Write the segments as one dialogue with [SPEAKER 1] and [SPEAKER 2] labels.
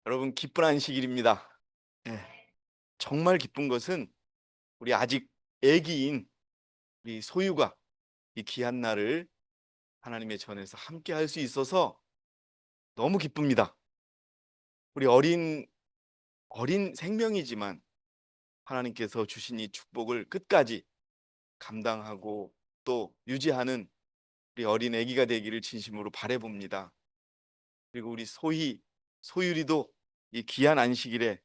[SPEAKER 1] 여러분 기쁜 안식일입니다. 예, 정말 기쁜 것은 우리 아직 애기인 우리 소유가 이 귀한 날을 하나님의 전에서 함께 할 수 있어서 너무 기쁩니다. 우리 어린 생명이지만 하나님께서 주신 이 축복을 끝까지 감당하고 또 유지하는 우리 어린 애기가 되기를 진심으로 바라봅니다. 그리고 우리 소율이도 이 귀한 안식일에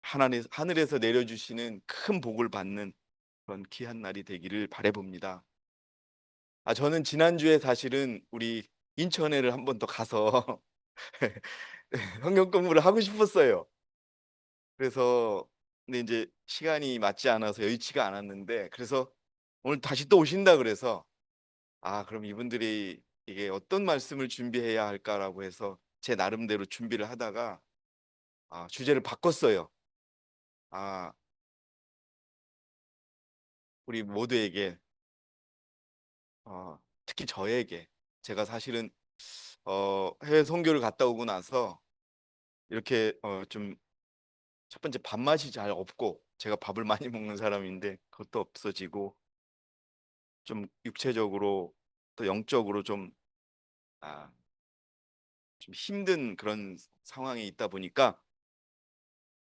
[SPEAKER 1] 하늘에서 내려주시는 큰 복을 받는 그런 귀한 날이 되기를 바라봅니다. 저는 지난주에 사실은 우리 인천에를 한 번 더 가서 성경 공부를 하고 싶었어요. 그래서 근데 이제 시간이 맞지 않아서 여의치가 않았는데, 그래서 오늘 다시 또 오신다 그래서 그럼 이분들이 이게 어떤 말씀을 준비해야 할까라고 해서 제 나름대로 준비를 하다가 주제를 바꿨어요. 아 우리 모두에게, 특히 저에게, 제가 사실은 해외 선교를 갔다 오고 나서 이렇게 좀 첫 번째 밥맛이 잘 없고, 제가 밥을 많이 먹는 사람인데 그것도 없어지고 좀 육체적으로 또 영적으로 아, 좀 힘든 그런 상황에 있다 보니까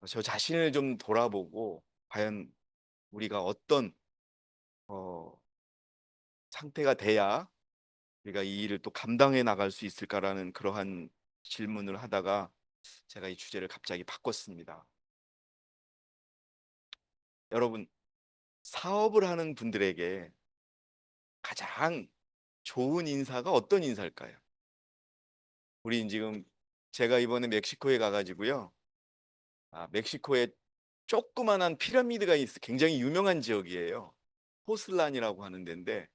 [SPEAKER 1] 저 자신을 좀 돌아보고 과연 우리가 어떤 어, 상태가 돼야 우리가 이 일을 또 감당해 나갈 수 있을까라는 그러한 질문을 하다가 제가 이 주제를 갑자기 바꿨습니다. 여러분, 사업을 하는 분들에게 가장 좋은 인사가 어떤 인사일까요? 우리 지금 제가 이번에 멕시코에 가가지고요. 멕시코에 조그만한 피라미드가 굉장히 유명한 지역이에요. 포슬란이라고 하는 데인데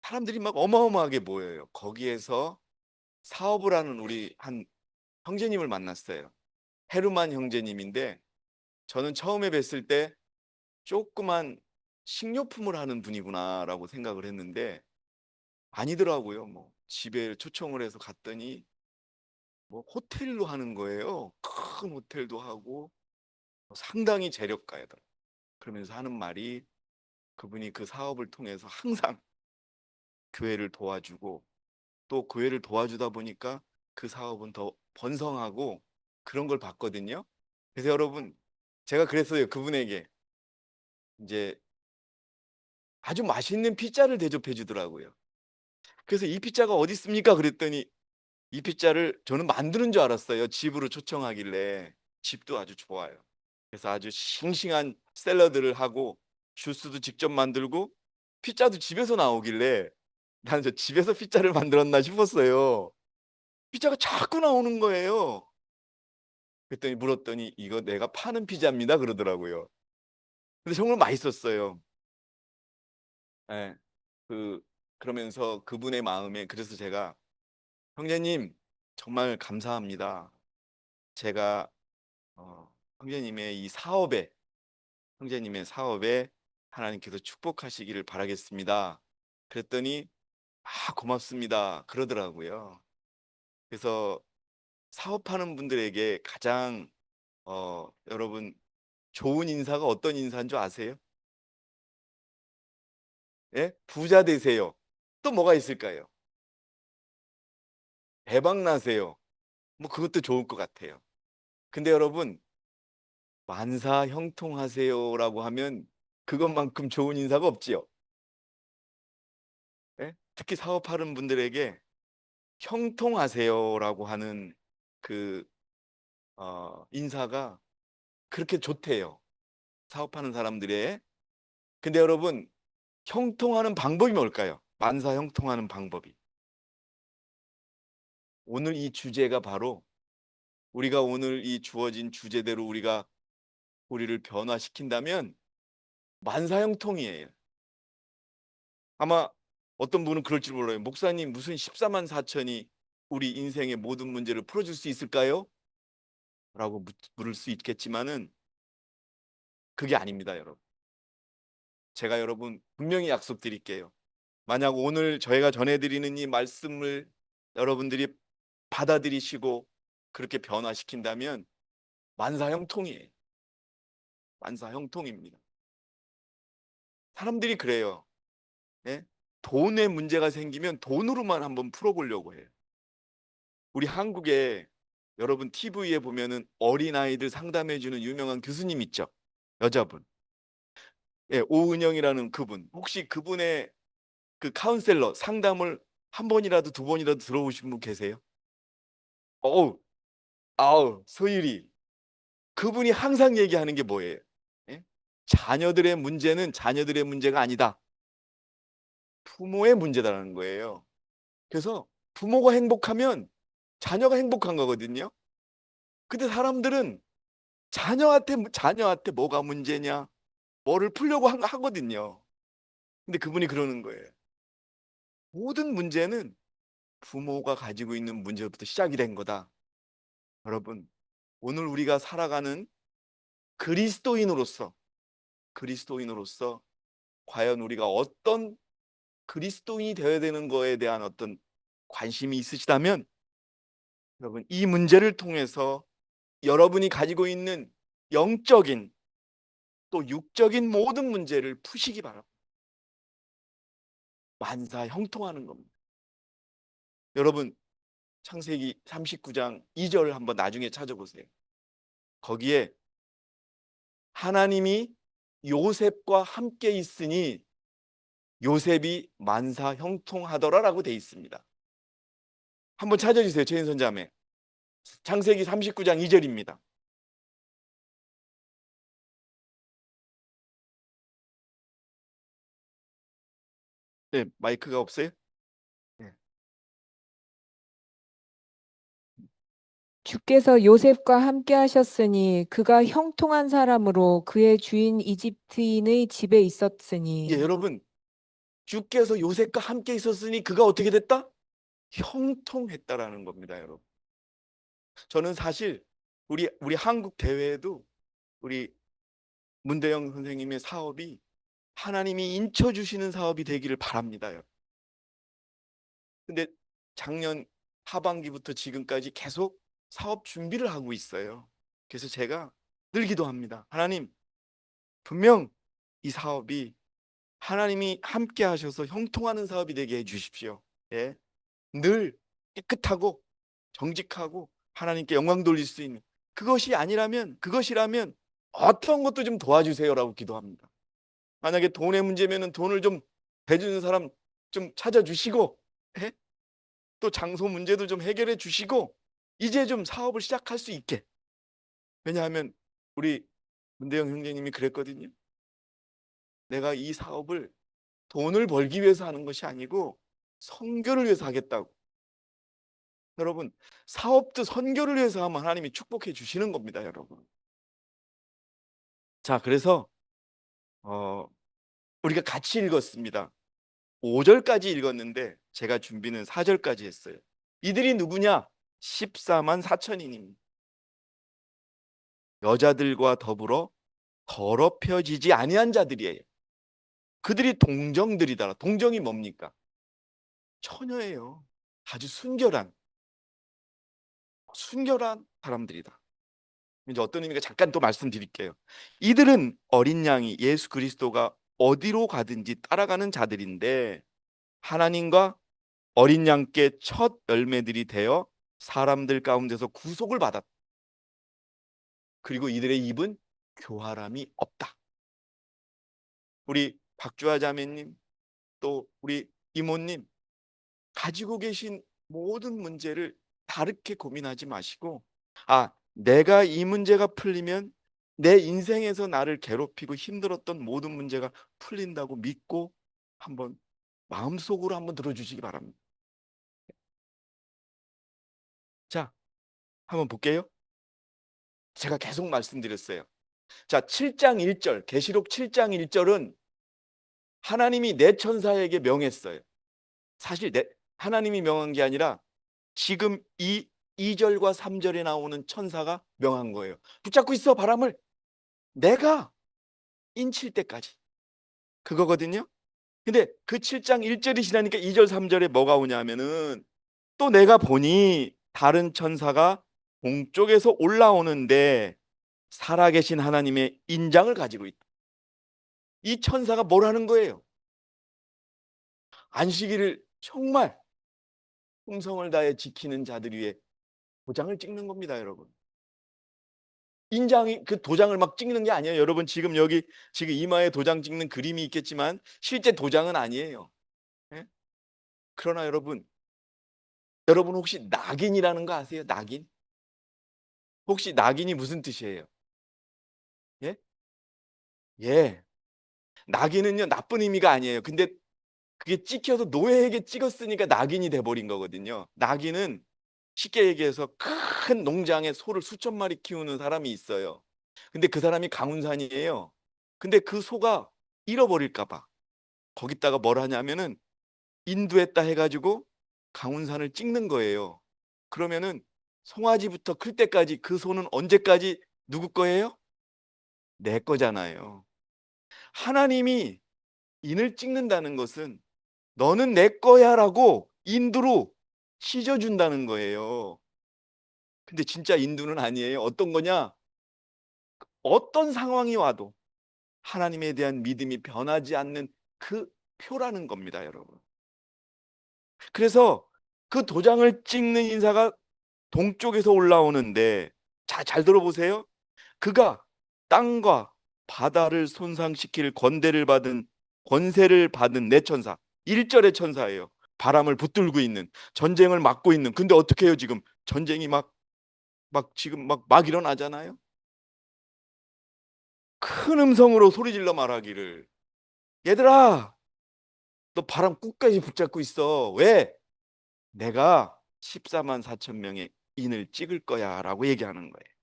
[SPEAKER 1] 사람들이 막 어마어마하게 모여요. 거기에서 사업을 하는 우리 한 형제님을 만났어요. 헤르만 형제님인데, 저는 처음에 뵀을 때 조그만 식료품을 하는 분이구나라고 생각을 했는데 아니더라고요. 뭐 집에 초청을 해서 갔더니 뭐 호텔로 하는 거예요. 큰 호텔도 하고 상당히 재력가예요. 그러면서 하는 말이, 그분이 그 사업을 통해서 항상 교회를 도와주고 또 교회를 도와주다 보니까 그 사업은 더 번성하고 그런 걸 봤거든요. 그래서 여러분, 제가 그랬어요. 그분에게 이제 아주 맛있는 피자를 대접해 주더라고요. 그래서 이 피자가 어디 있습니까? 그랬더니 이 피자를 저는 만드는 줄 알았어요. 집으로 초청하길래. 집도 아주 좋아요. 그래서 아주 싱싱한 샐러드를 하고 주스도 직접 만들고 피자도 집에서 나오길래 나는 저 집에서 피자를 만들었나 싶었어요. 피자가 자꾸 나오는 거예요. 그랬더니 물었더니 이거 내가 파는 피자입니다 그러더라고요. 근데 정말 맛있었어요. 예. 그 그러면서 그분의 마음에, 그래서 제가 형제님 정말 감사합니다. 제가 형제님의 이 사업에 형제님의 사업에 하나님께서 축복하시기를 바라겠습니다. 그랬더니 고맙습니다 그러더라고요. 그래서 사업하는 분들에게 가장 여러분 좋은 인사가 어떤 인사인 줄 아세요? 예? 부자 되세요. 또 뭐가 있을까요? 대박 나세요. 뭐 그것도 좋을 것 같아요. 근데 여러분, 만사 형통하세요라고 하면 그것만큼 좋은 인사가 없지요. 예? 특히 사업하는 분들에게 형통하세요라고 하는 그 인사가 그렇게 좋대요. 사업하는 사람들의. 근데 여러분, 형통하는 방법이 뭘까요? 만사 형통하는 방법이. 오늘 이 주제가 바로, 우리가 오늘 이 주어진 주제대로 우리를 변화시킨다면 만사형통이에요. 아마 어떤 분은 그럴 줄 몰라요. 목사님, 무슨 14만 4천이 우리 인생의 모든 문제를 풀어줄 수 있을까요? 라고 물을 수 있겠지만은 그게 아닙니다, 여러분. 제가 여러분 분명히 약속드릴게요. 만약 오늘 저희가 전해드리는 이 말씀을 여러분들이 받아들이시고 그렇게 변화시킨다면 만사형통이에요. 만사형통입니다. 사람들이 그래요. 예? 돈에 문제가 생기면 돈으로만 한번 풀어보려고 해요. 우리 한국에 여러분 TV에 보면은 어린아이들 상담해주는 유명한 교수님 있죠? 여자분. 예, 오은영이라는 그분. 혹시 그분의 그 카운셀러 상담을 한 번이라도 두 번이라도 들어보신 분 계세요? 어우, 아우, 소율이. 그분이 항상 얘기하는 게 뭐예요? 예? 자녀들의 문제는 자녀들의 문제가 아니다. 부모의 문제다라는 거예요. 그래서 부모가 행복하면 자녀가 행복한 거거든요. 근데 사람들은 자녀한테 뭐가 문제냐, 뭐를 풀려고 하거든요. 근데 그분이 그러는 거예요. 모든 문제는 부모가 가지고 있는 문제부터 시작이 된 거다. 여러분, 오늘 우리가 살아가는 그리스도인으로서, 그리스도인으로서 과연 우리가 어떤 그리스도인이 되어야 되는 거에 대한 어떤 관심이 있으시다면, 여러분, 이 문제를 통해서 여러분이 가지고 있는 영적인 또 육적인 모든 문제를 푸시기 바랍니다. 만사 형통하는 겁니다. 여러분, 창세기 39장 2절 한번 나중에 찾아보세요. 거기에 하나님이 요셉과 함께 있으니 요셉이 만사 형통하더라라고 돼 있습니다. 한번 찾아주세요. 최인선 자매. 창세기 39장 2절입니다. 네, 마이크가 없어요? 네.
[SPEAKER 2] 주께서 요셉과 함께 하셨으니 그가 형통한 사람으로 그의 주인 이집트인의 집에
[SPEAKER 1] 예,
[SPEAKER 2] 있었으니.
[SPEAKER 1] 여러분, 주께서 요셉과 함께 있었으니 그가 어떻게 됐다? 형통했다라는 겁니다, 여러분. 저는 사실 우리 한국 대회에도 우리 문대영 선생님의 사업이 하나님이 인쳐 주시는 사업이 되기를 바랍니다. 근데 작년 하반기부터 지금까지 계속 사업 준비를 하고 있어요. 그래서 제가 늘 기도합니다. 하나님, 분명 이 사업이 하나님이 함께 하셔서 형통하는 사업이 되게 해 주십시오. 예. 늘 깨끗하고 정직하고 하나님께 영광 돌릴 수 있는 그것이라면 어떤 것도 좀 도와주세요라고 기도합니다. 만약에 돈의 문제면은 돈을 좀 대주는 사람 좀 찾아주시고, 예? 또 장소 문제도 좀 해결해 주시고 이제 좀 사업을 시작할 수 있게. 왜냐하면 우리 문대영 형제님이 그랬거든요. 내가 이 사업을 돈을 벌기 위해서 하는 것이 아니고 선교를 위해서 하겠다고. 여러분, 사업도 선교를 위해서 하면 하나님이 축복해 주시는 겁니다, 여러분. 자, 그래서 우리가 같이 읽었습니다. 5절까지 읽었는데 제가 준비는 4절까지 했어요. 이들이 누구냐? 14만 4천인입니다. 여자들과 더불어 더럽혀지지 아니한 자들이에요. 그들이 동정들이다. 동정이 뭡니까? 처녀예요. 아주 순결한 사람들이다. 이제 어떤 의미가 잠깐 또 말씀드릴게요. 이들은 어린 양이 예수 그리스도가 어디로 가든지 따라가는 자들인데 하나님과 어린 양께 첫 열매들이 되어 사람들 가운데서 구속을 받았다. 그리고 이들의 입은 교활함이 없다. 우리 박주아 자매님 또 우리 이모님 가지고 계신 모든 문제를 다르게 고민하지 마시고 내가 이 문제가 풀리면 내 인생에서 나를 괴롭히고 힘들었던 모든 문제가 풀린다고 믿고 한번 마음속으로 한번 들어주시기 바랍니다. 자, 한번 볼게요. 제가 계속 말씀드렸어요. 자, 7장 1절, 계시록 7장 1절은 하나님이 내 천사에게 명했어요. 사실 하나님이 명한 게 아니라 지금 이 2절과 3절에 나오는 천사가 명한 거예요. 붙잡고 있어, 바람을. 내가 인칠 때까지. 그거거든요. 근데 그 7장 1절이 지나니까 2절 3절에 뭐가 오냐면은 또 내가 보니 다른 천사가 동쪽에서 올라오는데 살아계신 하나님의 인장을 가지고 있다. 이 천사가 뭘 하는 거예요? 안식일을 정말 충성을 다해 지키는 자들 위해 도장을 찍는 겁니다, 여러분. 인장이 그 도장을 막 찍는 게 아니에요. 여러분 지금 여기 지금 이마에 도장 찍는 그림이 있겠지만 실제 도장은 아니에요. 예? 그러나 여러분 혹시 낙인이라는 거 아세요? 낙인? 혹시 낙인이 무슨 뜻이에요? 예? 예. 낙인은요 나쁜 의미가 아니에요. 근데 그게 찍혀서 노예에게 찍었으니까 낙인이 돼 버린 거거든요. 낙인은 쉽게 얘기해서 큰 농장에 소를 수천 마리 키우는 사람이 있어요. 근데 그 사람이 강운산이에요. 근데 그 소가 잃어버릴까 봐 거기다가 뭘 하냐면은 인도했다 해 가지고 강운산을 찍는 거예요. 그러면은 송아지부터 클 때까지 그 소는 언제까지 누구 거예요? 내 거잖아요. 하나님이 인을 찍는다는 것은 너는 내 거야라고 인도로 찢어 준다는 거예요. 근데 진짜 인도는 아니에요. 어떤 거냐? 어떤 상황이 와도 하나님에 대한 믿음이 변하지 않는 그 표라는 겁니다, 여러분. 그래서 그 도장을 찍는 인사가 동쪽에서 올라오는데 잘 들어보세요. 그가 땅과 바다를 손상시킬 권세를 받은 내 천사. 1절의 천사예요. 바람을 붙들고 있는 전쟁을 막고 있는. 근데 어떻게 해요, 지금? 전쟁이 지금 막 일어나잖아요. 큰 음성으로 소리질러 말하기를 얘들아 너 바람 끝까지 붙잡고 있어. 왜? 내가 14만 4천 명의 인을 찍을 거야 라고 얘기하는 거예요.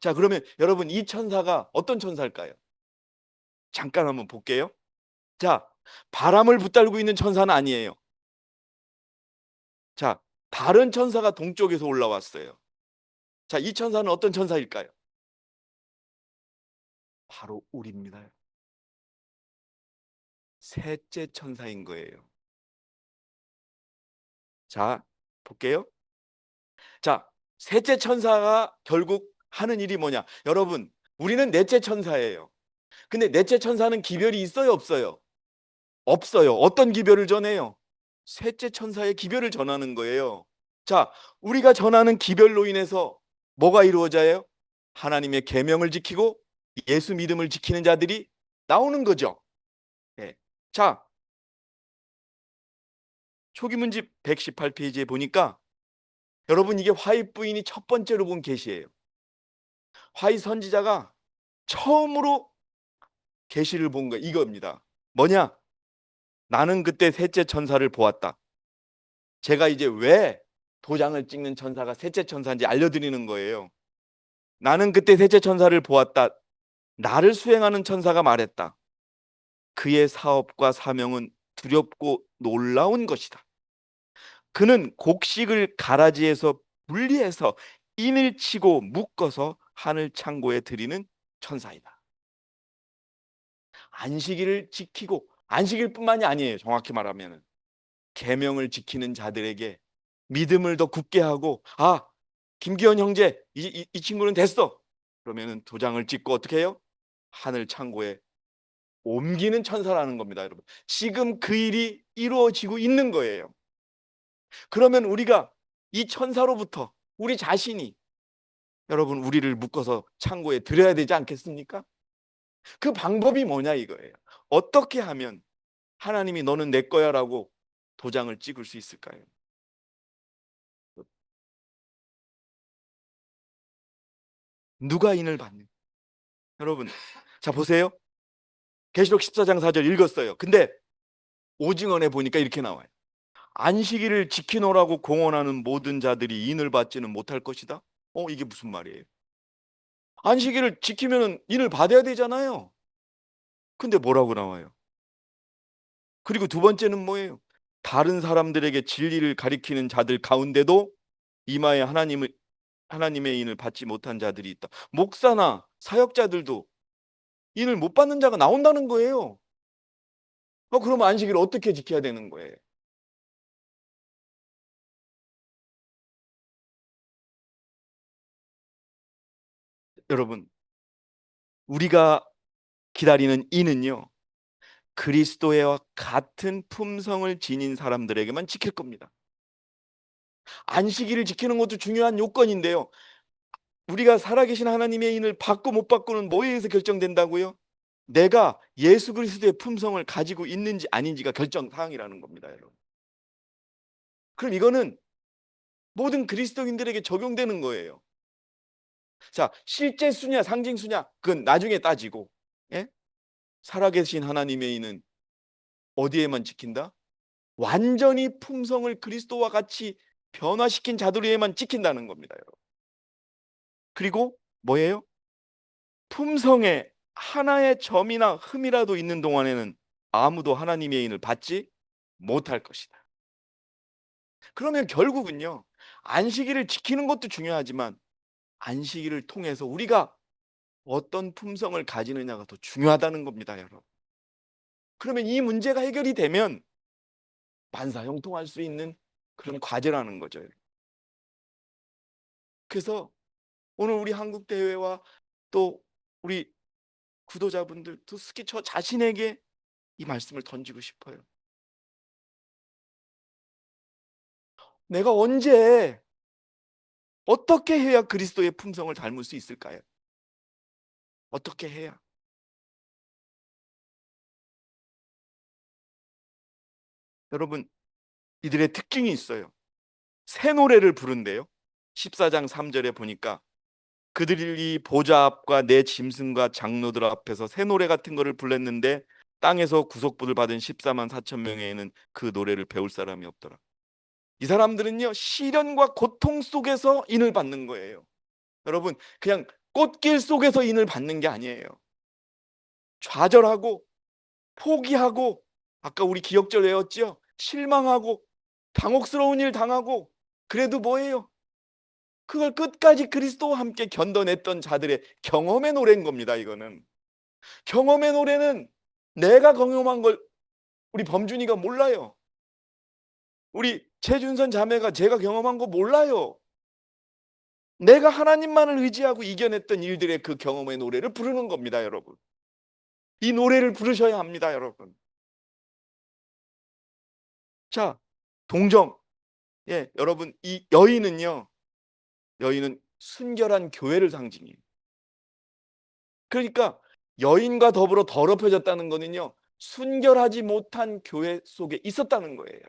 [SPEAKER 1] 자, 그러면 여러분 이 천사가 어떤 천사일까요? 잠깐 한번 볼게요. 자, 바람을 붙들고 있는 천사는 아니에요. 자, 다른 천사가 동쪽에서 올라왔어요. 자, 이 천사는 어떤 천사일까요? 바로 우리입니다. 셋째 천사인 거예요. 자, 볼게요. 자, 셋째 천사가 결국 하는 일이 뭐냐? 여러분, 우리는 넷째 천사예요. 근데 넷째 천사는 기별이 있어요, 없어요? 없어요. 어떤 기별을 전해요? 셋째 천사의 기별을 전하는 거예요. 자, 우리가 전하는 기별로 인해서 뭐가 이루어져요? 하나님의 계명을 지키고 예수 믿음을 지키는 자들이 나오는 거죠. 예. 자, 초기문집 118페이지에 보니까 여러분 이게 화이 부인이 첫 번째로 본 계시예요. 화이 선지자가 처음으로 계시를 본 거 이겁니다. 뭐냐? 나는 그때 셋째 천사를 보았다. 제가 이제 왜 도장을 찍는 천사가 셋째 천사인지 알려드리는 거예요. 나는 그때 셋째 천사를 보았다. 나를 수행하는 천사가 말했다. 그의 사업과 사명은 두렵고 놀라운 것이다. 그는 곡식을 가라지에서 분리해서 인을 치고 묶어서 하늘 창고에 들이는 천사이다. 안식일을 지키고 안식일뿐만이 아니에요. 정확히 말하면 계명을 지키는 자들에게 믿음을 더 굳게 하고 김기현 형제 이 친구는 됐어. 그러면은 도장을 찍고 어떻게 해요? 하늘 창고에 옮기는 천사라는 겁니다, 여러분. 지금 그 일이 이루어지고 있는 거예요. 그러면 우리가 이 천사로부터 우리 자신이 여러분 우리를 묶어서 창고에 들여야 되지 않겠습니까? 그 방법이 뭐냐 이거예요. 어떻게 하면 하나님이 너는 내 거야라고 도장을 찍을 수 있을까요? 누가 인을 받는? 여러분, 자 보세요. 계시록 14장 4절 읽었어요. 근데 오징어에 보니까 이렇게 나와요. 안식일을 지키노라고 공언하는 모든 자들이 인을 받지는 못할 것이다. 이게 무슨 말이에요? 안식일을 지키면 인을 받아야 되잖아요. 근데 뭐라고 나와요? 그리고 두 번째는 뭐예요? 다른 사람들에게 진리를 가리키는 자들 가운데도 이마에 하나님의 인을 받지 못한 자들이 있다. 목사나 사역자들도 인을 못 받는 자가 나온다는 거예요. 그러면 안식일을 어떻게 지켜야 되는 거예요? 여러분, 우리가 기다리는 이는요, 그리스도와 같은 품성을 지닌 사람들에게만 지킬 겁니다. 안식일을 지키는 것도 중요한 요건인데요, 우리가 살아계신 하나님의 인을 받고 못 받고는 뭐에 의해서 결정된다고요? 내가 예수 그리스도의 품성을 가지고 있는지 아닌지가 결정 사항이라는 겁니다, 여러분. 그럼 이거는 모든 그리스도인들에게 적용되는 거예요. 자, 실제 수냐 상징 수냐 그건 나중에 따지고, 예? 살아계신 하나님의 인은 어디에만 지킨다? 완전히 품성을 그리스도와 같이 변화시킨 자들에게만 지킨다는 겁니다, 여러분. 그리고 뭐예요? 품성에 하나의 점이나 흠이라도 있는 동안에는 아무도 하나님의 인을 받지 못할 것이다. 그러면 결국은요, 안식일을 지키는 것도 중요하지만 안식일을 통해서 우리가 어떤 품성을 가지느냐가 더 중요하다는 겁니다, 여러분. 그러면 이 문제가 해결이 되면 만사형통할 수 있는 그런 과제라는 거죠. 그래서 오늘 우리 한국 대회와 또 우리 구도자분들, 특히 저 자신에게 이 말씀을 던지고 싶어요. 내가 언제 어떻게 해야 그리스도의 품성을 닮을 수 있을까요? 어떻게 해야? 여러분, 이들의 특징이 있어요. 새 노래를 부른대요. 14장 3절에 보니까 그들이 보좌 앞과 내 짐승과 장로들 앞에서 새 노래 같은 거를 불렀는데 땅에서 구속부를 받은 14만 4천 명에는 그 노래를 배울 사람이 없더라. 이 사람들은요, 시련과 고통 속에서 인을 받는 거예요. 여러분, 그냥 꽃길 속에서 인을 받는 게 아니에요. 좌절하고 포기하고, 아까 우리 기억절 외웠죠? 실망하고 당혹스러운 일 당하고, 그래도 뭐예요? 그걸 끝까지 그리스도와 함께 견뎌냈던 자들의 경험의 노래인 겁니다. 이거는 경험의 노래는 내가 경험한 걸 우리 범준이가 몰라요. 우리 최준선 자매가 제가 경험한 거 몰라요. 내가 하나님만을 의지하고 이겨냈던 일들의 그 경험의 노래를 부르는 겁니다, 여러분. 이 노래를 부르셔야 합니다, 여러분. 자, 동정. 예, 여러분, 이 여인은요, 여인은 순결한 교회를 상징해요. 그러니까 여인과 더불어 더럽혀졌다는 거는요, 순결하지 못한 교회 속에 있었다는 거예요.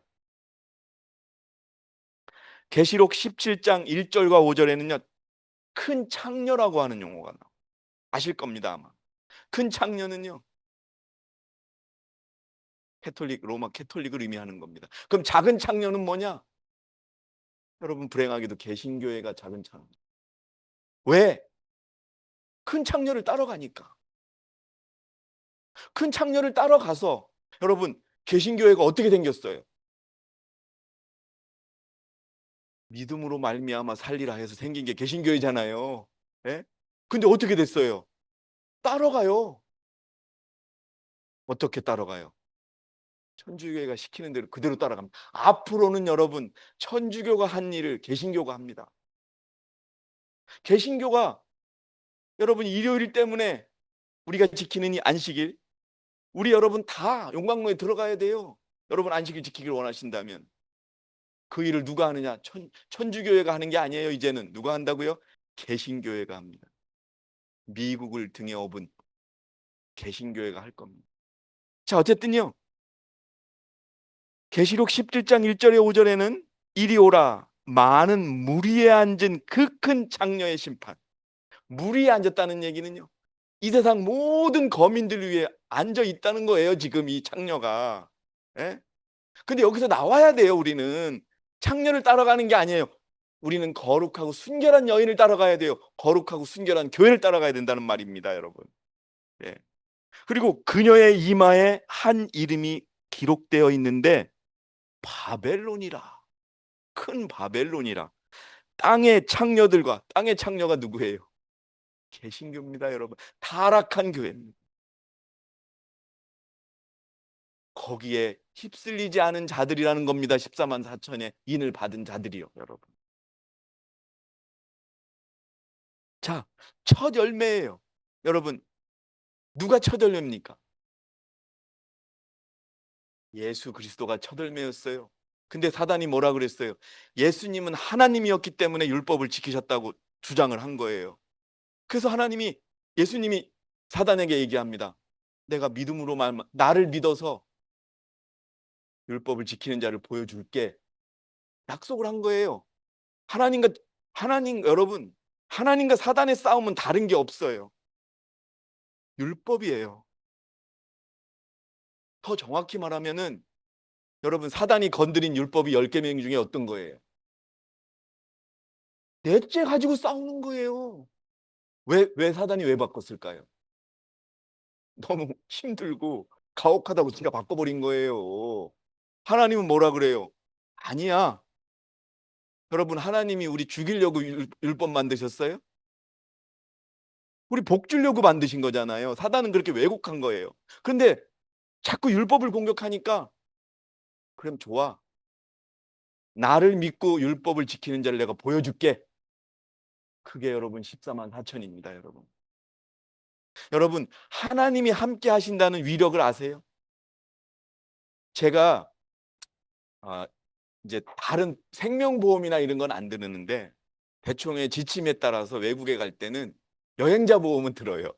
[SPEAKER 1] 계시록 17장 1절과 5절에는요, 큰 창녀라고 하는 용어가 나와요. 아실 겁니다, 아마. 큰 창녀는요, 캐톨릭, 로마 캐톨릭을 의미하는 겁니다. 그럼 작은 창녀는 뭐냐? 여러분, 불행하게도 개신교회가 작은 창녀. 왜? 큰 창녀를 따라가니까. 큰 창녀를 따라가서, 여러분, 개신교회가 어떻게 생겼어요? 믿음으로 말미암아 살리라 해서 생긴 게 개신교회잖아요. 예? 근데 어떻게 됐어요? 따라가요. 어떻게 따라가요? 천주교회가 시키는 대로 그대로 따라갑니다. 앞으로는 여러분, 천주교가 한 일을 개신교가 합니다. 개신교가 여러분 일요일 때문에 우리가 지키는 이 안식일, 우리 여러분 다 용광로에 들어가야 돼요. 여러분 안식일 지키길 원하신다면 그 일을 누가 하느냐? 천주교회가 하는 게 아니에요. 이제는 누가 한다고요? 개신교회가 합니다. 미국을 등에 업은 개신교회가 할 겁니다. 자, 어쨌든요, 계시록 17장 1절에 5절에는 이리 오라, 많은 무리에 앉은 그 큰 장녀의 심판. 무리에 앉았다는 얘기는요, 이 세상 모든 거민들 위해 앉아 있다는 거예요, 지금 이 창녀가. 예? 근데 여기서 나와야 돼요. 우리는 창녀를 따라가는 게 아니에요. 우리는 거룩하고 순결한 여인을 따라가야 돼요. 거룩하고 순결한 교회를 따라가야 된다는 말입니다, 여러분. 예. 그리고 그녀의 이마에 한 이름이 기록되어 있는데 바벨론이라. 큰 바벨론이라. 땅의 창녀들과, 땅의 창녀가 누구예요? 개신교입니다, 여러분. 타락한 교회입니다. 거기에 휩쓸리지 않은 자들이라는 겁니다. 14만 4천의 인을 받은 자들이요, 여러분. 자, 첫 열매예요. 여러분, 누가 첫 열매입니까? 예수 그리스도가 첫 열매였어요. 근데 사단이 뭐라 그랬어요? 예수님은 하나님이었기 때문에 율법을 지키셨다고 주장을 한 거예요. 그래서 예수님이 사단에게 얘기합니다. 내가 믿음으로 나를 믿어서 율법을 지키는 자를 보여줄게. 약속을 한 거예요. 하나님과 여러분, 하나님과 사단의 싸움은 다른 게 없어요. 율법이에요. 더 정확히 말하면은 여러분, 사단이 건드린 율법이 10계명 중에 어떤 거예요? 넷째 가지고 싸우는 거예요. 사단이 왜 바꿨을까요? 너무 힘들고 가혹하다고 진짜 바꿔버린 거예요. 하나님은 뭐라 그래요? 아니야. 여러분, 하나님이 우리 죽이려고 율법 만드셨어요? 우리 복 주려고 만드신 거잖아요. 사단은 그렇게 왜곡한 거예요. 그런데 자꾸 율법을 공격하니까 그럼 좋아. 나를 믿고 율법을 지키는 자를 내가 보여줄게. 그게 여러분 14만 4천입니다, 여러분. 여러분, 하나님이 함께 하신다는 위력을 아세요? 제가 아, 이제 다른 생명보험이나 이런 건 안 드는데 대충의 지침에 따라서 외국에 갈 때는 여행자 보험은 들어요.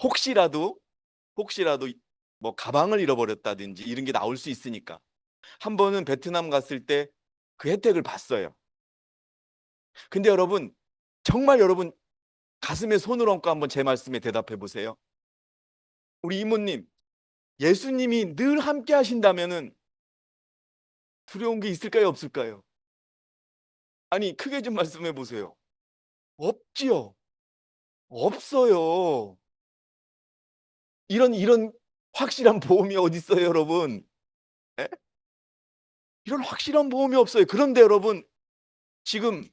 [SPEAKER 1] 혹시라도 뭐 가방을 잃어버렸다든지 이런 게 나올 수 있으니까. 한 번은 베트남 갔을 때 그 혜택을 봤어요. 근데 여러분, 정말 여러분 가슴에 손을 얹고 한번 제 말씀에 대답해 보세요. 우리 이모님, 예수님이 늘 함께 하신다면은 두려운 게 있을까요, 없을까요? 아니, 크게 좀 말씀해 보세요. 없지요. 없어요. 이런 확실한 보험이 어디 있어요, 여러분? 예? 이런 확실한 보험이 없어요. 그런데 여러분, 지금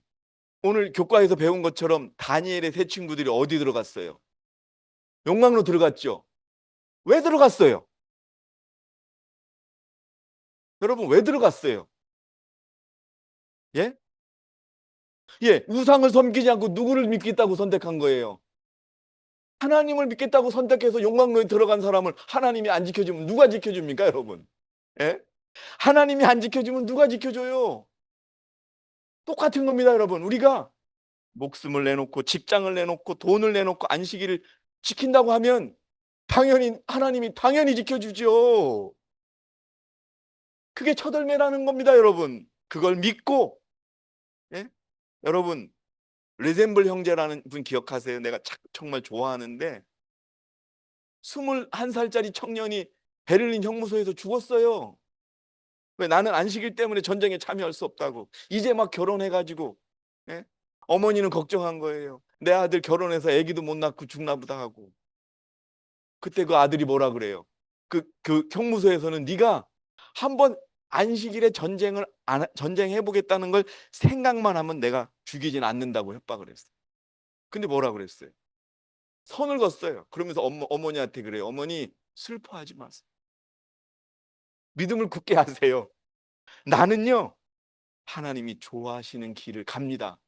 [SPEAKER 1] 오늘 교과에서 배운 것처럼 다니엘의 세 친구들이 어디 들어갔어요? 용광로 들어갔죠. 왜 들어갔어요? 여러분, 왜 들어갔어요? 예? 예, 우상을 섬기지 않고 누구를 믿겠다고 선택한 거예요? 하나님을 믿겠다고 선택해서 용광로에 들어간 사람을 하나님이 안 지켜주면 누가 지켜줍니까, 여러분? 예? 하나님이 안 지켜주면 누가 지켜줘요? 똑같은 겁니다, 여러분. 우리가 목숨을 내놓고 직장을 내놓고 돈을 내놓고 안식일을 지킨다고 하면 당연히 하나님이 당연히 지켜주죠. 그게 첫 열매라는 겁니다, 여러분. 그걸 믿고, 예? 여러분, 레셈블 형제라는 분 기억하세요? 내가 정말 좋아하는데 21살짜리 청년이 베를린 형무소에서 죽었어요. 왜? 나는 안식일 때문에 전쟁에 참여할 수 없다고. 이제 막 결혼해가지고, 예? 어머니는 걱정한 거예요. 내 아들 결혼해서 아기도 못 낳고 죽나 보다 하고. 그때 그 아들이 뭐라 그래요? 그 형무소에서는 네가 한번 안식일에 전쟁해 보겠다는 걸 생각만 하면 내가 죽이진 않는다고 협박을 했어요. 근데 뭐라 그랬어요? 선을 그었어요. 그러면서 어머니한테 그래요. 어머니, 슬퍼하지 마세요. 믿음을 굳게 하세요. 나는요, 하나님이 좋아하시는 길을 갑니다.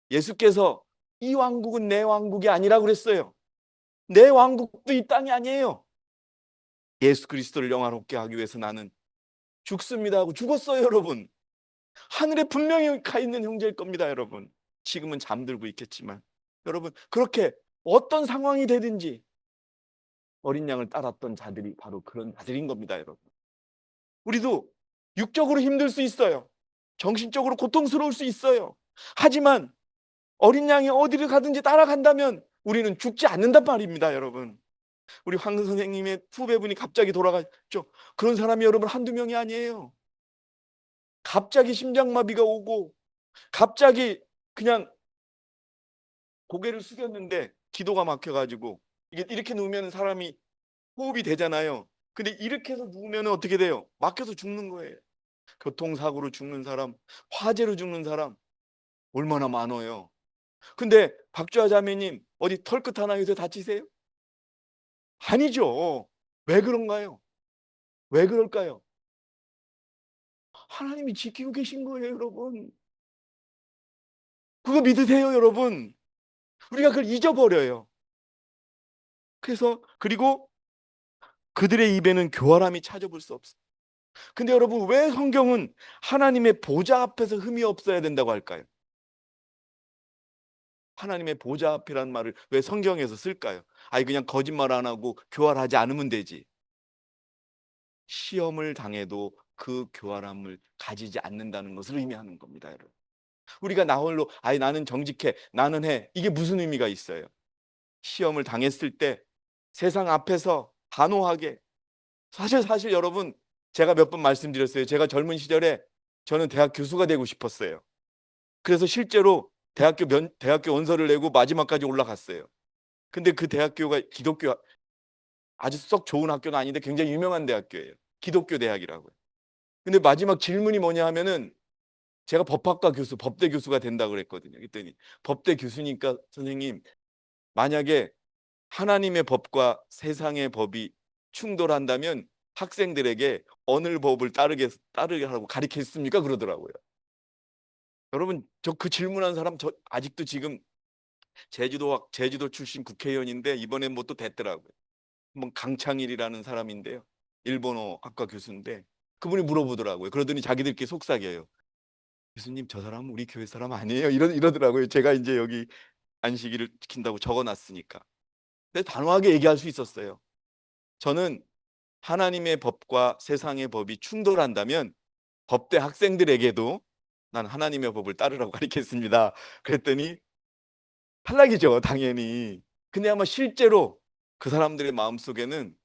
[SPEAKER 1] 예수께서 이 왕국은 내 왕국이 아니라 그랬어요. 내 왕국도 이 땅이 아니에요. 예수 그리스도를 영화롭게 하기 위해서 나는 죽습니다 하고 죽었어요, 여러분. 하늘에 분명히 가 있는 형제일 겁니다, 여러분. 지금은 잠들고 있겠지만. 여러분, 그렇게 어떤 상황이 되든지 어린 양을 따랐던 자들이 바로 그런 자들인 겁니다, 여러분. 우리도 육적으로 힘들 수 있어요. 정신적으로 고통스러울 수 있어요. 하지만 어린 양이 어디를 가든지 따라간다면 우리는 죽지 않는단 말입니다, 여러분. 우리 황 선생님의 후배분이 갑자기 돌아갔죠. 그런 사람이 여러분 한두 명이 아니에요. 갑자기 심장마비가 오고 갑자기 그냥 고개를 숙였는데 기도가 막혀가지고 이게 이렇게 누우면 사람이 호흡이 되잖아요. 근데 이렇게 해서 누우면 어떻게 돼요? 막혀서 죽는 거예요. 교통사고로 죽는 사람, 화재로 죽는 사람 얼마나 많아요. 근데 박주아 자매님 어디 털끝 하나에서 다치세요? 아니죠. 왜 그런가요? 왜 그럴까요? 하나님이 지키고 계신 거예요, 여러분. 그거 믿으세요, 여러분. 우리가 그걸 잊어버려요. 그리고 그들의 입에는 교활함이 찾아볼 수 없어요. 근데 여러분, 왜 성경은 하나님의 보좌 앞에서 흠이 없어야 된다고 할까요? 하나님의 보좌 앞이라는 말을 왜 성경에서 쓸까요? 아니, 그냥 거짓말 안 하고 교활하지 않으면 되지. 시험을 당해도 그 교활함을 가지지 않는다는 것을 의미하는 겁니다, 여러분. 우리가 나 홀로 아니 나는 정직해, 나는 해, 이게 무슨 의미가 있어요? 시험을 당했을 때 세상 앞에서 단호하게, 사실 여러분, 제가 몇 번 말씀드렸어요. 제가 젊은 시절에 저는 대학 교수가 되고 싶었어요. 그래서 실제로 대학교 원서를 내고 마지막까지 올라갔어요. 근데 그 대학교가 기독교, 아주 썩 좋은 학교는 아닌데 굉장히 유명한 대학교예요. 기독교 대학이라고요. 근데 마지막 질문이 뭐냐 하면은 제가 법학과 교수, 법대 교수가 된다고 그랬거든요. 그랬더니 법대 교수니까 선생님, 만약에 하나님의 법과 세상의 법이 충돌한다면 학생들에게 어느 법을 따르게 하라고 가르쳤습니까? 그러더라고요. 여러분, 저 그 질문한 사람 저 아직도 지금 제주도 출신 국회의원인데 이번에 뭐 또 됐더라고요. 한번 강창일이라는 사람인데요. 일본어 학과 교수인데 그분이 물어보더라고요. 그러더니 자기들끼리 속삭여요. 교수님, 저 사람은 우리 교회 사람 아니에요? 이러더라고요. 제가 이제 여기 안식일을 지킨다고 적어놨으니까. 근데 단호하게 얘기할 수 있었어요. 저는 하나님의 법과 세상의 법이 충돌한다면 법대 학생들에게도 난 하나님의 법을 따르라고 가르쳤습니다. 그랬더니 탈락이죠, 당연히. 근데 아마 실제로 그 사람들의 마음속에는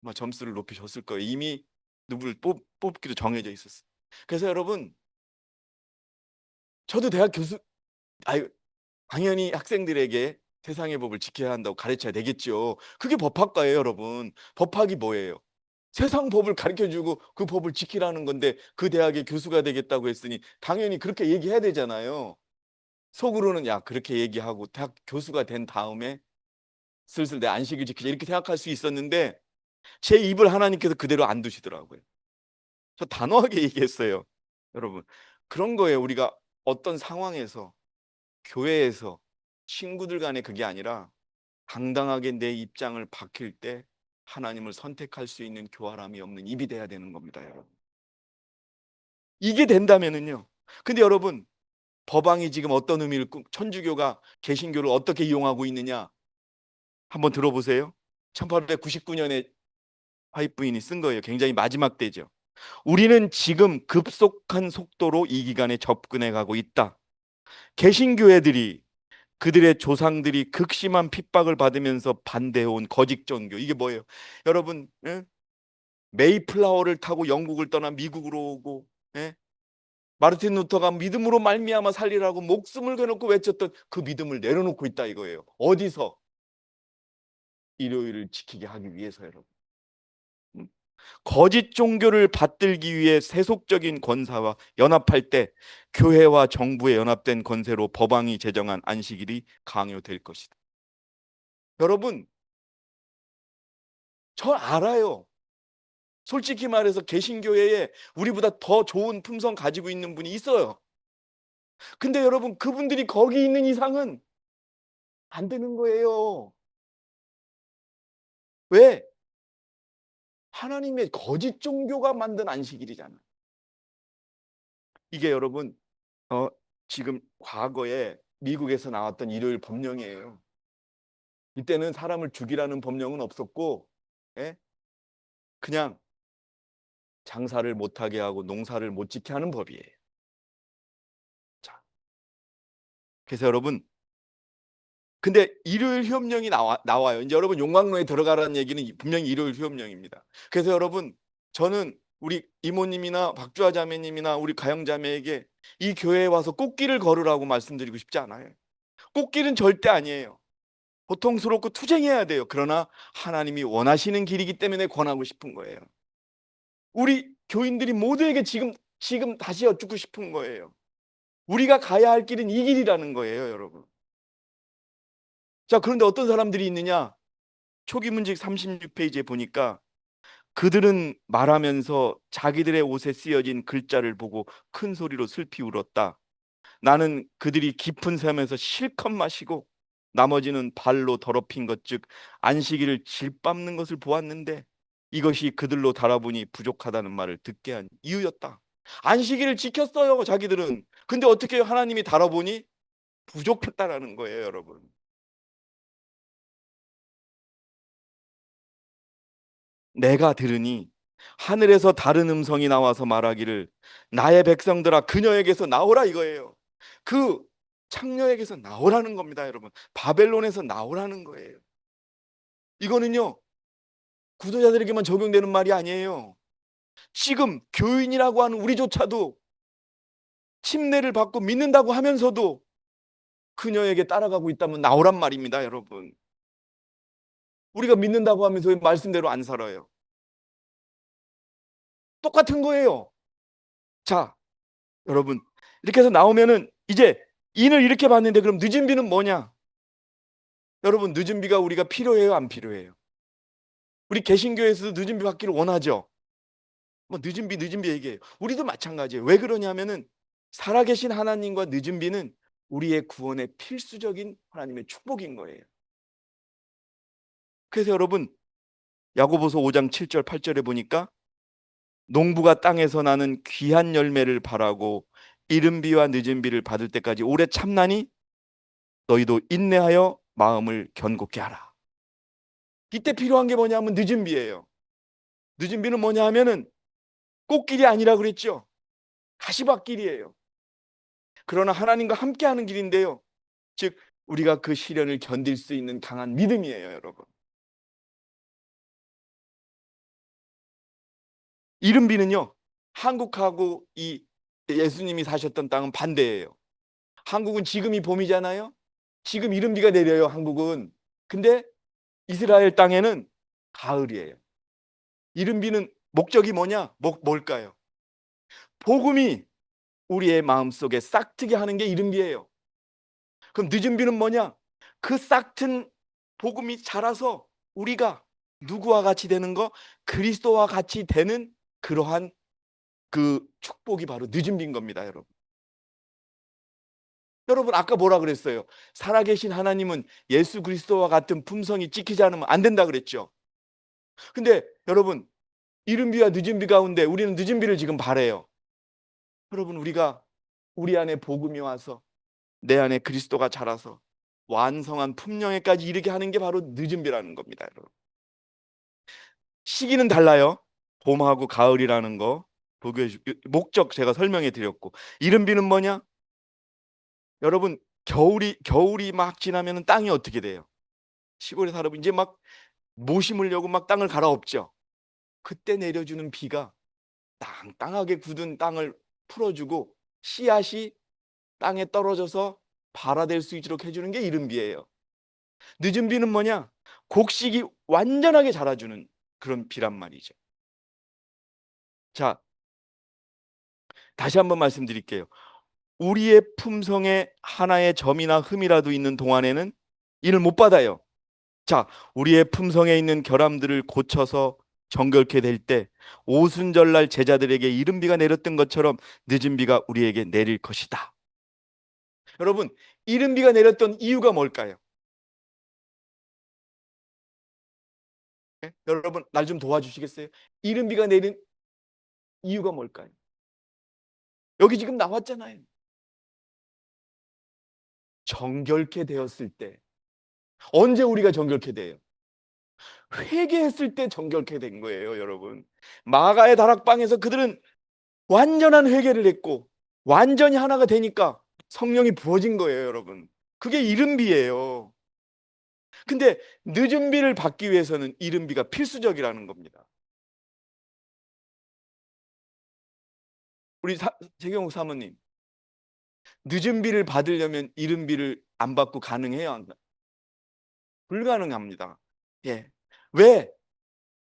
[SPEAKER 1] 아마 점수를 높이 줬을 거예요. 이미 누구를 뽑기로 정해져 있었어요. 그래서 여러분, 저도 대학 교수, 아유, 당연히 학생들에게 세상의 법을 지켜야 한다고 가르쳐야 되겠죠. 그게 법학과예요, 여러분. 법학이 뭐예요? 세상 법을 가르쳐주고 그 법을 지키라는 건데 그 대학의 교수가 되겠다고 했으니 당연히 그렇게 얘기해야 되잖아요. 속으로는 야, 그렇게 얘기하고 대학 교수가 된 다음에 슬슬 내 안식을 지키자 이렇게 생각할 수 있었는데 제 입을 하나님께서 그대로 안 두시더라고요. 저 단호하게 얘기했어요. 여러분, 그런 거예요. 우리가 어떤 상황에서, 교회에서, 친구들 간에 그게 아니라 당당하게 내 입장을 밝힐 때 하나님을 선택할 수 있는 교활함이 없는 입이 돼야 되는 겁니다, 여러분. 이게 된다면은요. 근데 여러분, 법왕이 지금 어떤 의미를 천주교가 개신교를 어떻게 이용하고 있느냐 한번 들어보세요. 1899년에 화이트부인이 쓴 거예요. 굉장히 마지막 때죠. 우리는 지금 급속한 속도로 이 기간에 접근해 가고 있다. 개신교회들이 그들의 조상들이 극심한 핍박을 받으면서 반대해온 거짓 종교, 이게 뭐예요? 여러분, 예? 메이플라워를 타고 영국을 떠나 미국으로 오고, 예? 마르틴 루터가 믿음으로 말미암아 살리라고 목숨을 걸어놓고 외쳤던 그 믿음을 내려놓고 있다 이거예요. 어디서? 일요일을 지키게 하기 위해서, 여러분. 음? 거짓 종교를 받들기 위해 세속적인 권사와 연합할 때 교회와 정부의 연합된 권세로 법왕이 제정한 안식일이 강요될 것이다. 여러분, 저 알아요. 솔직히 말해서 개신교회에 우리보다 더 좋은 품성 가지고 있는 분이 있어요. 근데 여러분, 그분들이 거기 있는 이상은 안 되는 거예요. 왜? 하나님의 거짓 종교가 만든 안식일이잖아요. 이게 여러분, 어, 지금 과거에 미국에서 나왔던 일요일 법령이에요. 이때는 사람을 죽이라는 법령은 없었고, 예? 그냥 장사를 못하게 하고 농사를 못 짓게 하는 법이에요. 자, 그래서 여러분, 근데 일요일 휴업령이 나와요. 이제 여러분, 용광로에 들어가라는 얘기는 분명히 일요일 휴업령입니다. 그래서 여러분, 저는 우리 이모님이나 박주아 자매님이나 우리 가영 자매에게 이 교회에 와서 꽃길을 걸으라고 말씀드리고 싶지 않아요. 꽃길은 절대 아니에요. 고통스럽고 투쟁해야 돼요. 그러나 하나님이 원하시는 길이기 때문에 권하고 싶은 거예요. 우리 교인들이 모두에게 지금 다시 여쭙고 싶은 거예요. 우리가 가야 할 길은 이 길이라는 거예요, 여러분. 자, 그런데 어떤 사람들이 있느냐? 초기 문직 36페이지에 보니까 그들은 말하면서 자기들의 옷에 쓰여진 글자를 보고 큰 소리로 슬피 울었다. 나는 그들이 깊은 샘에서 실컷 마시고 나머지는 발로 더럽힌 것, 즉 안식일을 질밟는 것을 보았는데 이것이 그들로 달아보니 부족하다는 말을 듣게 한 이유였다. 안식일을 지켰어요, 자기들은. 근데 어떻게 하나님이 달아보니 부족했다라는 거예요, 여러분. 내가 들으니 하늘에서 다른 음성이 나와서 말하기를 나의 백성들아 그녀에게서 나오라 이거예요. 그 창녀에게서 나오라는 겁니다, 여러분. 바벨론에서 나오라는 거예요. 이거는요, 구도자들에게만 적용되는 말이 아니에요. 지금 교인이라고 하는 우리조차도 침례를 받고 믿는다고 하면서도 그녀에게 따라가고 있다면 나오란 말입니다, 여러분. 우리가 믿는다고 하면서 왜 말씀대로 안 살아요? 똑같은 거예요. 자, 여러분, 이렇게 해서 나오면은 이제 인을 이렇게 봤는데 그럼 늦은 비는 뭐냐? 여러분, 늦은 비가 우리가 필요해요, 안 필요해요? 우리 개신교에서도 늦은 비 받기를 원하죠. 뭐 늦은 비 얘기해요. 우리도 마찬가지예요. 왜 그러냐면은 살아계신 하나님과 늦은 비는 우리의 구원의 필수적인 하나님의 축복인 거예요. 그래서 여러분, 야고보서 5장 7절 8절에 보니까 농부가 땅에서 나는 귀한 열매를 바라고 이른 비와 늦은 비를 받을 때까지 오래 참나니 너희도 인내하여 마음을 견고케 하라. 이때 필요한 게 뭐냐면 늦은 비예요. 늦은 비는 뭐냐 하면은 꽃길이 아니라 그랬죠. 가시밭길이에요. 그러나 하나님과 함께하는 길인데요. 즉 우리가 그 시련을 견딜 수 있는 강한 믿음이에요, 여러분. 이른 비는요. 한국하고 이 예수님이 사셨던 땅은 반대예요. 한국은 지금이 봄이잖아요. 지금 이른 비가 내려요, 한국은. 근데 이스라엘 땅에는 가을이에요. 이른 비는 목적이 뭐냐? 뭘까요? 복음이 우리의 마음속에 싹트게 하는 게 이른 비예요. 그럼 늦은 비는 뭐냐? 그 싹튼 복음이 자라서 우리가 누구와 같이 되는 거? 그리스도와 같이 되는 그러한 그 축복이 바로 늦은 비인 겁니다, 여러분. 여러분 아까 뭐라 그랬어요? 살아계신 하나님은 예수 그리스도와 같은 품성이 찍히지 않으면 안 된다 그랬죠. 근데 여러분 이른 비와 늦은 비 가운데 우리는 늦은 비를 지금 바래요. 여러분 우리가 우리 안에 복음이 와서 내 안에 그리스도가 자라서 완성한 품령에까지 이르게 하는 게 바로 늦은 비라는 겁니다, 여러분. 시기는 달라요. 봄하고 가을이라는 거 목적 제가 설명해 드렸고 이른 비는 뭐냐? 여러분 겨울이 막 지나면 땅이 어떻게 돼요? 시골에 살아보면 이제 막 모 심으려고 막 땅을 갈아엎죠. 그때 내려주는 비가 땅땅하게 굳은 땅을 풀어주고 씨앗이 땅에 떨어져서 발화될 수 있도록 해주는 게 이른 비예요. 늦은 비는 뭐냐? 곡식이 완전하게 자라주는 그런 비란 말이죠. 자, 다시 한번 말씀드릴게요. 우리의 품성에 하나의 점이나 흠이라도 있는 동안에는 이를 못 받아요. 자, 우리의 품성에 있는 결함들을 고쳐서 정결케 될 때 오순절날 제자들에게 이른 비가 내렸던 것처럼 늦은 비가 우리에게 내릴 것이다. 여러분, 이른 비가 내렸던 이유가 뭘까요? 예? 여러분, 날 좀 도와주시겠어요? 이른 비가 내린 이유가 뭘까요? 여기 지금 나왔잖아요. 정결케 되었을 때. 언제 우리가 정결케 돼요? 회개했을 때 정결케 된 거예요, 여러분. 마가의 다락방에서 그들은 완전한 회개를 했고 완전히 하나가 되니까 성령이 부어진 거예요, 여러분. 그게 이른 비예요. 근데 늦은 비를 받기 위해서는 이른 비가 필수적이라는 겁니다. 우리 재경욱 사모님, 늦은 비를 받으려면 이른 비를 안 받고 가능해요? 불가능합니다. 예. 왜?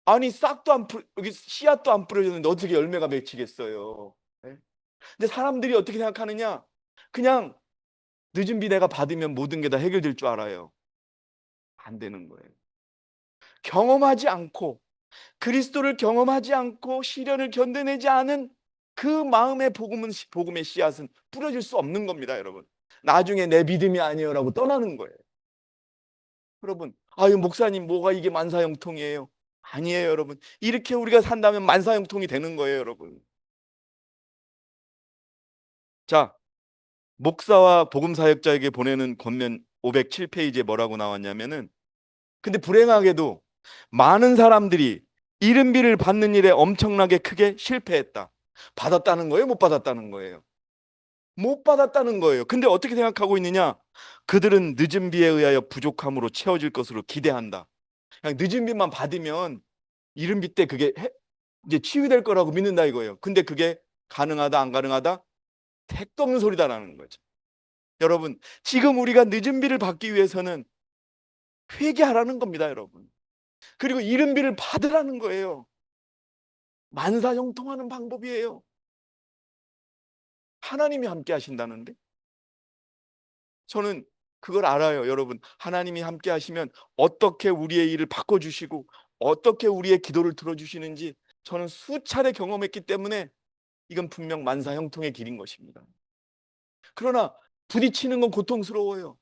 [SPEAKER 1] 아니 싹도 안 여기 씨앗도 안 뿌려졌는데 어떻게 열매가 맺히겠어요? 예? 근데 사람들이 어떻게 생각하느냐? 그냥 늦은 비 내가 받으면 모든 게 다 해결될 줄 알아요. 안 되는 거예요. 경험하지 않고 그리스도를 경험하지 않고 시련을 견뎌내지 않은 그 마음의 복음의 씨앗은 뿌려질 수 없는 겁니다, 여러분. 나중에 내 믿음이 아니요라고 떠나는 거예요. 여러분, 아유 목사님 뭐가 이게 만사형통이에요? 아니에요, 여러분. 이렇게 우리가 산다면 만사형통이 되는 거예요, 여러분. 자, 목사와 복음사역자에게 보내는 권면 507페이지에 뭐라고 나왔냐면은, 근데 불행하게도 많은 사람들이 이른비를 받는 일에 엄청나게 크게 실패했다. 받았다는 거예요? 못 받았다는 거예요? 못 받았다는 거예요. 근데 어떻게 생각하고 있느냐? 그들은 늦은 비에 의하여 부족함으로 채워질 것으로 기대한다. 그냥 늦은 비만 받으면 이른 비 때 그게 이제 치유될 거라고 믿는다 이거예요. 근데 그게 가능하다 안 가능하다? 택도 없는 소리다라는 거죠. 여러분, 지금 우리가 늦은 비를 받기 위해서는 회개하라는 겁니다, 여러분. 그리고 이른 비를 받으라는 거예요. 만사형통하는 방법이에요. 하나님이 함께 하신다는데? 저는 그걸 알아요, 여러분. 하나님이 함께 하시면 어떻게 우리의 일을 바꿔주시고 어떻게 우리의 기도를 들어주시는지 저는 수차례 경험했기 때문에 이건 분명 만사형통의 길인 것입니다. 그러나 부딪히는 건 고통스러워요.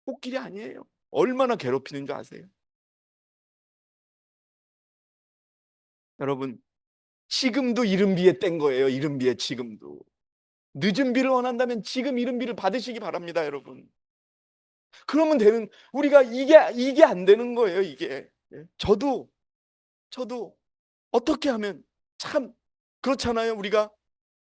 [SPEAKER 1] 꽃길이 아니에요. 얼마나 괴롭히는 줄 아세요? 여러분, 지금도 이른 비에 뗀 거예요. 이른 비에 지금도. 늦은 비를 원한다면 지금 이른 비를 받으시기 바랍니다, 여러분. 그러면 되는, 우리가 이게 안 되는 거예요, 이게. 예. 저도 어떻게 하면 참 그렇잖아요. 우리가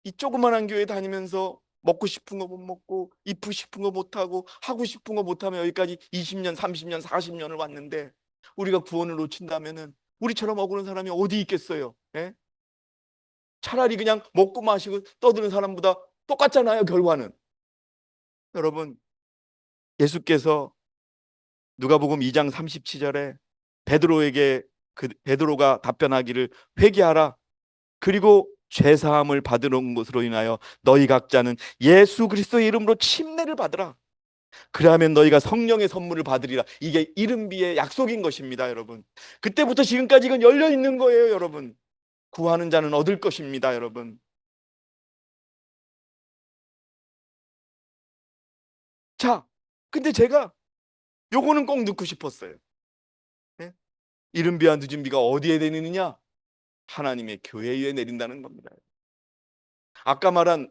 [SPEAKER 1] 이 조그만한 교회 다니면서 먹고 싶은 거 못 먹고 입고 싶은 거 못 하고 하고 싶은 거 못 하면 여기까지 20년, 30년, 40년을 왔는데 우리가 구원을 놓친다면은 우리처럼 억울한 사람이 어디 있겠어요? 예? 차라리 그냥 먹고 마시고 떠드는 사람보다 똑같잖아요, 결과는. 여러분, 예수께서 누가복음 2장 37절에 베드로에게 베드로가 답변하기를 회개하라. 그리고 죄사함을 받으는 것으로 인하여 너희 각자는 예수 그리스도의 이름으로 침례를 받으라. 그러면 너희가 성령의 선물을 받으리라. 이게 이른비의 약속인 것입니다, 여러분. 그때부터 지금까지 이건 열려 있는 거예요, 여러분. 구하는 자는 얻을 것입니다, 여러분. 자, 근데 제가 요거는 꼭 넣고 싶었어요. 예? 이른비와 늦은비가 어디에 내리느냐? 하나님의 교회 위에 내린다는 겁니다. 아까 말한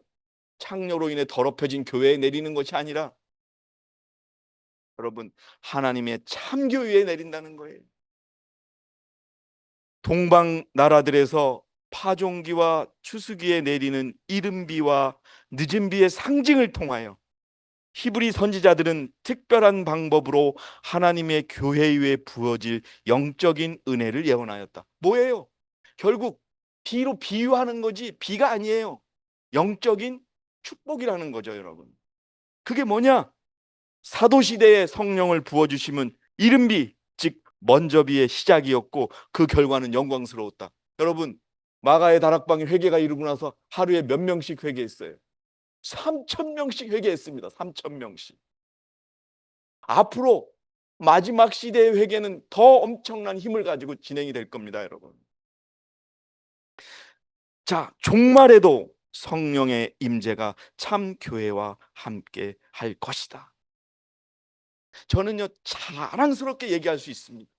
[SPEAKER 1] 창녀로 인해 더럽혀진 교회에 내리는 것이 아니라 여러분, 하나님의 참교회에 내린다는 거예요. 동방 나라들에서 파종기와 추수기에 내리는 이른비와 늦은비의 상징을 통하여 히브리 선지자들은 특별한 방법으로 하나님의 교회 위에 부어질 영적인 은혜를 예언하였다. 뭐예요? 결국 비로 비유하는 거지 비가 아니에요. 영적인 축복이라는 거죠, 여러분. 그게 뭐냐? 사도시대에 성령을 부어주심은 이른비, 즉 먼저비의 시작이었고 그 결과는 영광스러웠다. 여러분, 마가의 다락방에 회개가 이르고 나서 하루에 몇 명씩 회개했어요? 3천 명씩 회개했습니다. 3천 명씩. 앞으로 마지막 시대의 회개는 더 엄청난 힘을 가지고 진행이 될 겁니다, 여러분. 자, 종말에도 성령의 임재가 참 교회와 함께 할 것이다. 저는요, 자랑스럽게 얘기할 수 있습니다.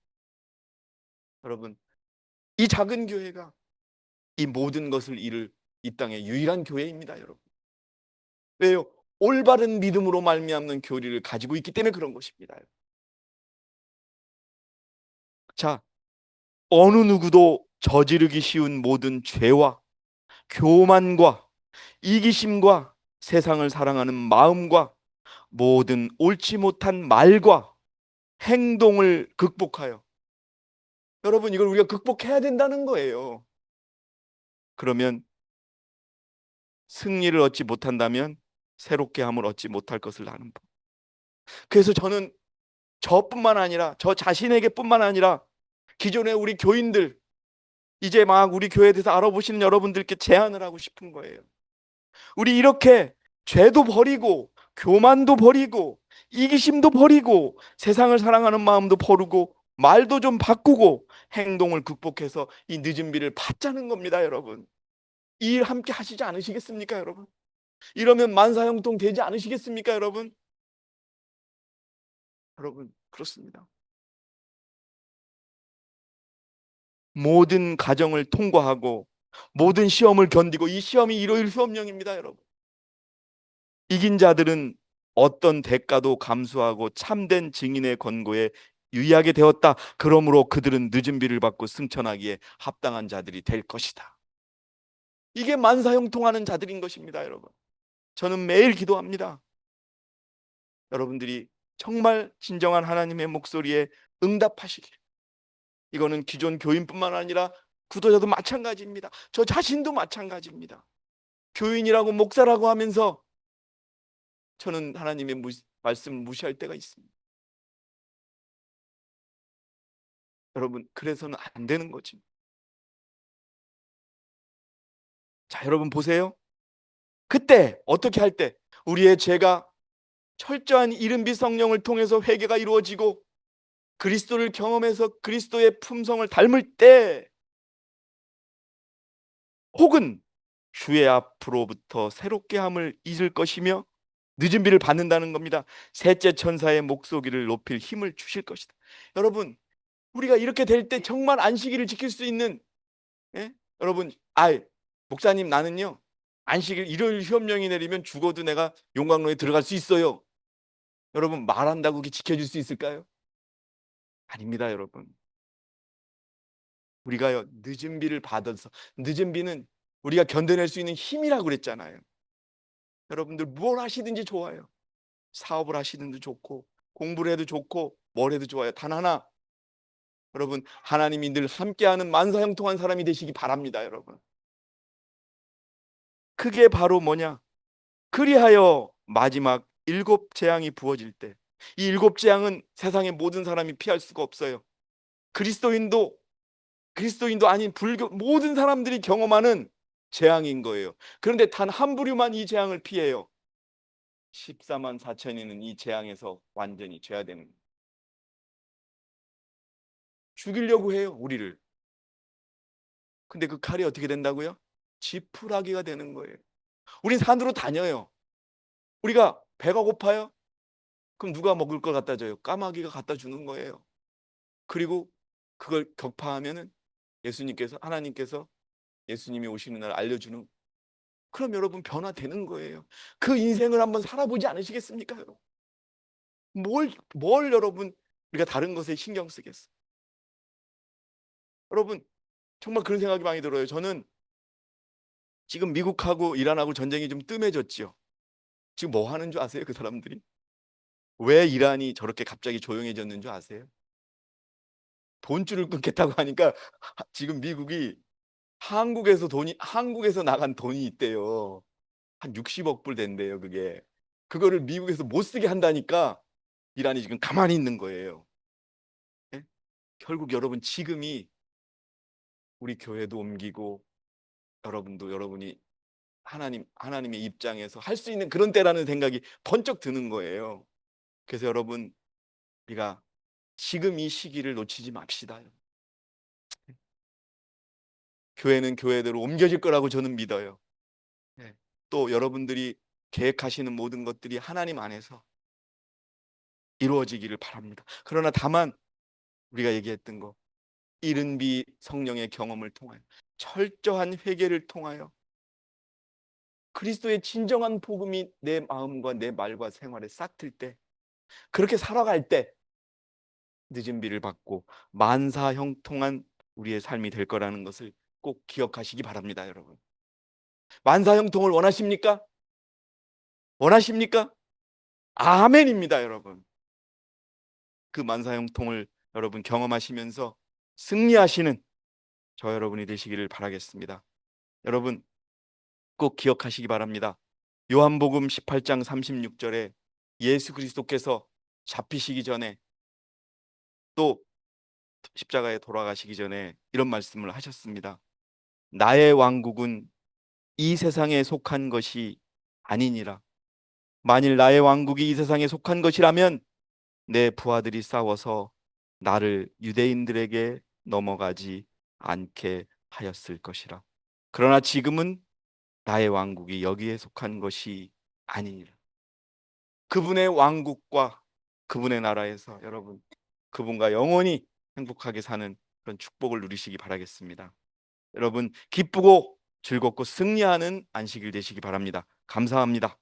[SPEAKER 1] 여러분, 이 작은 교회가 이 모든 것을 이룰 이 땅의 유일한 교회입니다, 여러분. 왜요? 올바른 믿음으로 말미암는 교리를 가지고 있기 때문에 그런 것입니다. 자, 어느 누구도 저지르기 쉬운 모든 죄와 교만과 이기심과 세상을 사랑하는 마음과 모든 옳지 못한 말과 행동을 극복하여, 여러분, 이걸 우리가 극복해야 된다는 거예요. 그러면 승리를 얻지 못한다면 새롭게 함을 얻지 못할 것을 아는 법. 그래서 저는 저뿐만 아니라 저 자신에게뿐만 아니라 기존의 우리 교인들, 이제 막 우리 교회에 대해서 알아보시는 여러분들께 제안을 하고 싶은 거예요. 우리 이렇게 죄도 버리고 교만도 버리고 이기심도 버리고 세상을 사랑하는 마음도 버리고 말도 좀 바꾸고 행동을 극복해서 이 늦은 비를 받자는 겁니다, 여러분. 이 일 함께 하시지 않으시겠습니까, 여러분? 이러면 만사형통 되지 않으시겠습니까, 여러분? 여러분, 그렇습니다. 모든 과정을 통과하고 모든 시험을 견디고, 이 시험이 일요일 수업령입니다, 여러분. 이긴 자들은 어떤 대가도 감수하고 참된 증인의 권고에 유의하게 되었다. 그러므로 그들은 늦은 비를 받고 승천하기에 합당한 자들이 될 것이다. 이게 만사형통하는 자들인 것입니다, 여러분. 저는 매일 기도합니다. 여러분들이 정말 진정한 하나님의 목소리에 응답하시길. 이거는 기존 교인뿐만 아니라 구도자도 마찬가지입니다. 저 자신도 마찬가지입니다. 교인이라고 목사라고 하면서 저는 하나님의 말씀을 무시할 때가 있습니다. 여러분, 그래서는 안 되는 거지. 자, 여러분 보세요. 그때 어떻게 할 때 우리의 죄가 철저한 이른비 성령을 통해서 회개가 이루어지고 그리스도를 경험해서 그리스도의 품성을 닮을 때, 혹은 주의 앞으로부터 새롭게 함을 잊을 것이며 늦은 비를 받는다는 겁니다. 셋째 천사의 목소리를 높일 힘을 주실 것이다. 여러분, 우리가 이렇게 될 때 정말 안식일을 지킬 수 있는, 예? 여러분, 목사님, 나는요 안식일 일요일 휴업령이 내리면 죽어도 내가 용광로에 들어갈 수 있어요. 여러분, 말한다고 그게 지켜질 수 있을까요? 아닙니다, 여러분. 우리가요 늦은 비를 받아서, 늦은 비는 우리가 견뎌낼 수 있는 힘이라고 그랬잖아요. 여러분들 뭘 하시든지 좋아요. 사업을 하시든지 좋고, 공부를 해도 좋고, 뭘 해도 좋아요. 단 하나, 여러분, 하나님이 늘 함께하는 만사형통한 사람이 되시기 바랍니다, 여러분. 그게 바로 뭐냐? 그리하여 마지막 일곱 재앙이 부어질 때, 이 일곱 재앙은 세상의 모든 사람이 피할 수가 없어요. 그리스도인도 아닌 불교 모든 사람들이 경험하는 재앙인 거예요. 그런데 단 한 부류만 이 재앙을 피해요. 14만 4천인은 이 재앙에서 완전히 제하되는 거예요. 죽이려고 해요, 우리를. 근데 그 칼이 어떻게 된다고요? 지푸라기가 되는 거예요. 우린 산으로 다녀요. 우리가 배가 고파요? 그럼 누가 먹을 걸 갖다 줘요? 까마귀가 갖다 주는 거예요. 그리고 그걸 격파하면은 하나님께서 예수님이 오시는 날 알려주는. 그럼 여러분 변화되는 거예요. 그 인생을 한번 살아보지 않으시겠습니까, 여러분? 뭘 여러분, 우리가 다른 것에 신경 쓰겠어요? 여러분, 정말 그런 생각이 많이 들어요. 저는 지금 미국하고 이란하고 전쟁이 좀 뜸해졌지요. 지금 뭐 하는 줄 아세요? 그 사람들이 왜 이란이 저렇게 갑자기 조용해졌는 줄 아세요? 돈줄을 끊겠다고 하니까 지금 미국이 한국에서 나간 돈이 있대요. 한 60억 불 된대요, 그게. 그거를 미국에서 못 쓰게 한다니까 이란이 지금 가만히 있는 거예요. 예? 결국 여러분, 지금이 우리 교회도 옮기고 여러분이 하나님의 입장에서 할 수 있는 그런 때라는 생각이 번쩍 드는 거예요. 그래서 여러분, 우리가 지금 이 시기를 놓치지 맙시다. 교회는 교회대로 옮겨질 거라고 저는 믿어요. 네. 또 여러분들이 계획하시는 모든 것들이 하나님 안에서 이루어지기를 바랍니다. 그러나 다만 우리가 얘기했던 거, 이른비 성령의 경험을 통하여, 철저한 회개를 통하여 그리스도의 진정한 복음이 내 마음과 내 말과 생활에 싹틀 때, 그렇게 살아갈 때 늦은 비를 받고 만사형통한 우리의 삶이 될 거라는 것을 꼭 기억하시기 바랍니다, 여러분. 만사형통을 원하십니까? 원하십니까? 아멘입니다, 여러분. 그 만사형통을 여러분 경험하시면서 승리하시는 저 여러분이 되시기를 바라겠습니다. 여러분, 꼭 기억하시기 바랍니다. 요한복음 18장 36절에 예수 그리스도께서 잡히시기 전에, 또 십자가에 돌아가시기 전에 이런 말씀을 하셨습니다. 나의 왕국은 이 세상에 속한 것이 아니니라. 만일 나의 왕국이 이 세상에 속한 것이라면 내 부하들이 싸워서 나를 유대인들에게 넘어가지 않게 하였을 것이라. 그러나 지금은 나의 왕국이 여기에 속한 것이 아니니라. 그분의 왕국과 그분의 나라에서 여러분 그분과 영원히 행복하게 사는 그런 축복을 누리시기 바라겠습니다. 여러분 기쁘고 즐겁고 승리하는 안식일 되시기 바랍니다. 감사합니다.